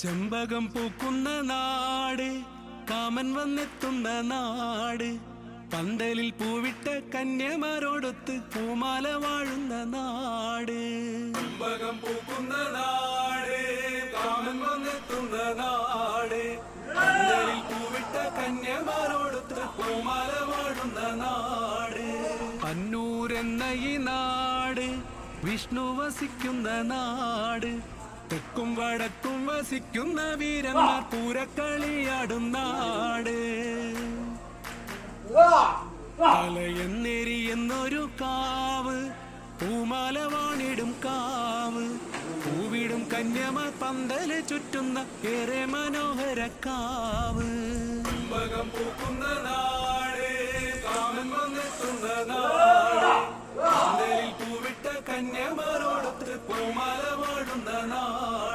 ചെമ്പകം പൂക്കുന്ന നാട്, കാമൻ വന്നെത്തുന്ന നാട്, പന്തലിൽ പൂവിട്ട കന്യമാരോടൊത്ത് പൂമാല വാഴുന്ന നാട്. ചെമ്പകം പൂക്കുന്ന നാട്, കാമൻ വന്നെത്തുന്ന നാട്, പന്തലിൽ പൂവിട്ട കന്യമാരോടൊത്ത് പൂമാല വാഴുന്ന നാട്. അന്നൂരെന്ന ഈ നാട് വിഷ്ണു വസിക്കുന്ന നാട്, തെക്കും വടക്കും വസിക്കുന്ന വീരന്മാർ പൂരക്കളിയാടും നാട്. തലയെന്നെരിയെന്നൊരു കാവ്, പൂമാല വാണിടും കാവ്, പൂവിടും കന്യമാർ പന്തല് ചുറ്റുന്ന ഏറെ മനോഹര കാവ്. ചെമ്പകം പൂക്കുന്ന നാട്, കാമൻ വന്നെത്തുന്ന നാട്, പന്തലിൽ പൂവിട്ട കന്യമാരോടൊത്ത് പൂമാല വാഴുന്ന നാട്.